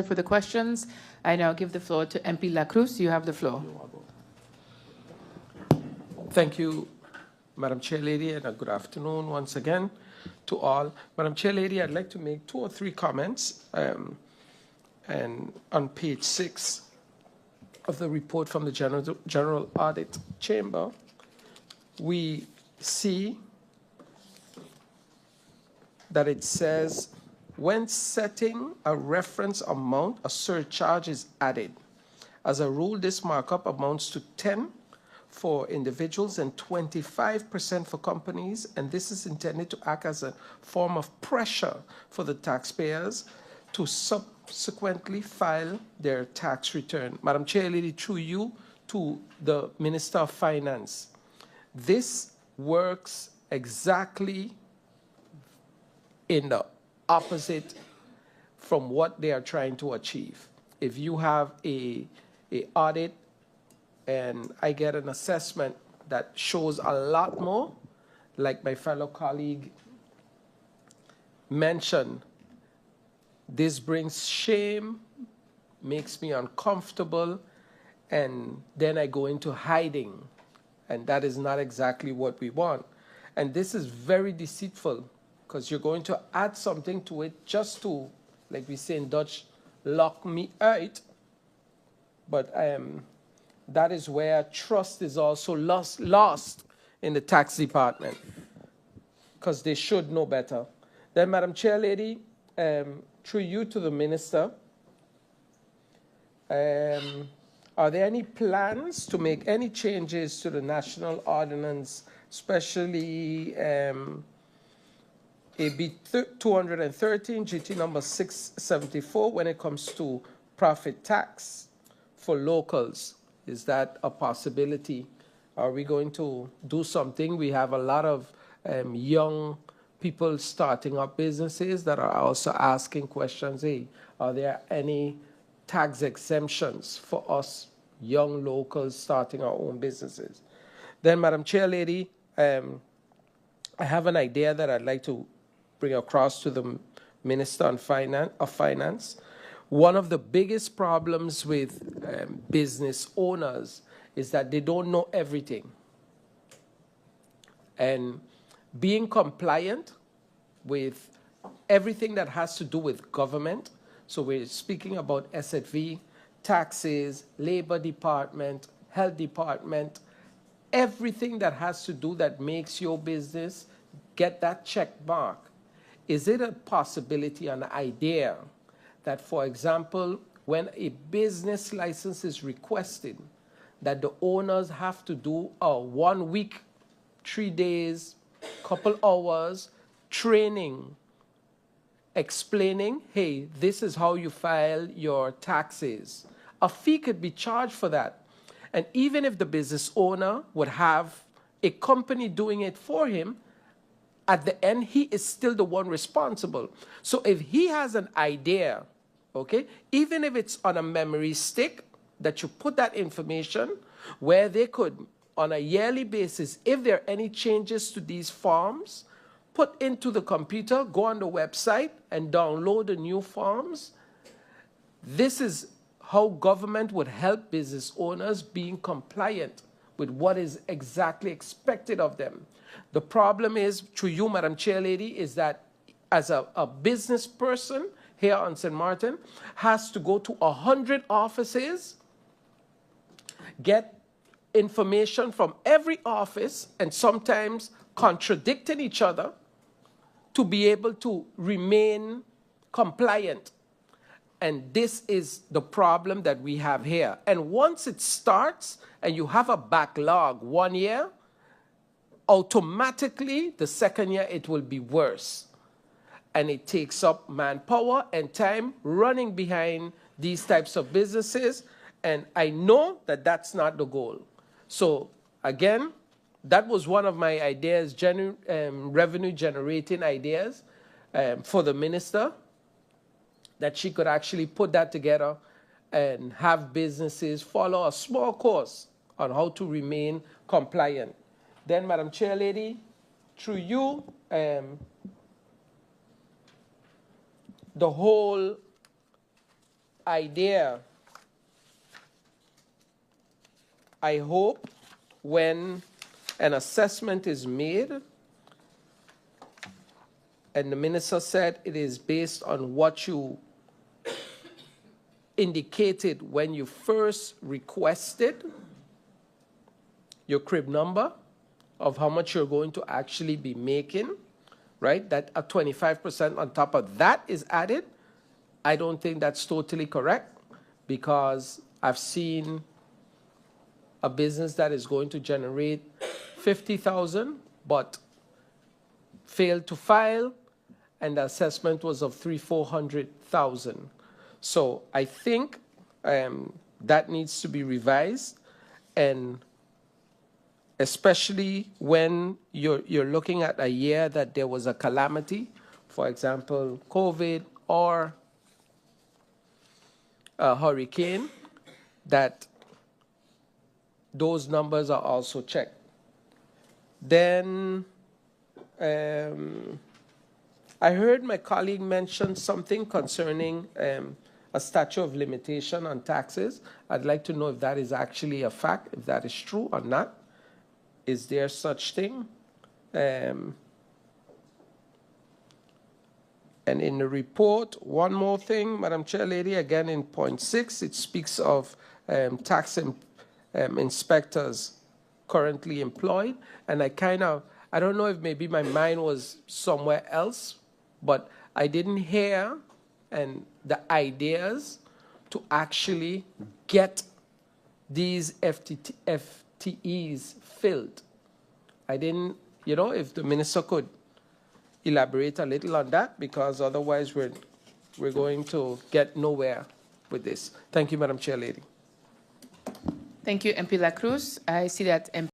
For the questions. I now give the floor to MP Lacruz. You have the floor. Thank you, Madam Chair Lady, and a good afternoon once again to all. Madam Chair Lady, I'd like to make 2 or 3 comments. And on page 6 of the report from the General Audit Chamber, we see that it says, when setting a reference amount, a surcharge is added. As a rule, this markup amounts to 10 for individuals and 25% for companies, and this is intended to act as a form of pressure for the taxpayers to subsequently file their tax return. Madam Chair Lady, through you to the Minister of Finance, this works exactly in the opposite from what they are trying to achieve. If you have a audit and I get an assessment that shows a lot more, like my fellow colleague mentioned, this brings shame, makes me uncomfortable, and then I go into hiding. And that is not exactly what we want. And this is very deceitful, because you're going to add something to it just to, like we say in Dutch, lock me out. But that is where trust is also lost in the tax department, because they should know better. Then, Madam Chair Lady, through you to the Minister, are there any plans to make any changes to the National Ordinance, especially AB 213, GT number 674, when it comes to profit tax for locals? Is that a possibility? Are we going to do something? We have a lot of young people starting up businesses that are also asking questions. Hey, are there any tax exemptions for us young locals starting our own businesses? Then, Madam Chair Lady, I have an idea that I'd like to bring across to the Minister of Finance. One of the biggest problems with business owners is that they don't know everything. And being compliant with everything that has to do with government, so we're speaking about SFV, taxes, labor department, health department, everything that has to do that makes your business get that check mark. Is it a possibility, an idea, that, for example, when a business license is requested, that the owners have to do a 1 week, 3 days, couple hours training, explaining, hey, this is how you file your taxes. A fee could be charged for that. And even if the business owner would have a company doing it for him, at the end, he is still the one responsible. So if he has an idea, okay, even if it's on a memory stick, that you put that information where they could, on a yearly basis, if there are any changes to these forms, put into the computer, go on the website and download the new forms. This is how government would help business owners being compliant with what is exactly expected of them. The problem is, through you, Madam Chair Lady, is that as a business person here on St. Martin has to go to 100 offices, get information from every office, and sometimes contradicting each other to be able to remain compliant. And this is the problem that we have here. And once it starts and you have a backlog 1 year, automatically the second year it will be worse. And it takes up manpower and time running behind these types of businesses. And I know that that's not the goal. So again, that was one of my ideas, revenue generating ideas for the minister, that she could actually put that together and have businesses follow a small course on how to remain compliant. Then, Madam Chair Lady, through you, the whole idea, I hope when an assessment is made, and the minister said it is based on what you indicated when you first requested your crib number of how much you're going to actually be making, right? That a 25% on top of that is added. I don't think that's totally correct, because I've seen a business that is going to generate 50,000 but failed to file, and the assessment was of 300,000-400,000. So I think that needs to be revised, and especially when you're looking at a year that there was a calamity, for example, COVID or a hurricane, that those numbers are also checked. Then I heard my colleague mention something concerning a statute of limitation on taxes. I'd like to know if that is actually a fact, if that is true or not. Is there such thing? And in the report, one more thing, Madam Chair Lady, again in point 6, it speaks of tax inspectors currently employed. And I don't know if maybe my mind was somewhere else, but I didn't hear the ideas to actually get these FTEs filled. I didn't, if the minister could elaborate a little on that, because otherwise we're going to get nowhere with this. Thank you, Madam Chair Lady. Thank you, MP La Cruz. I see that MP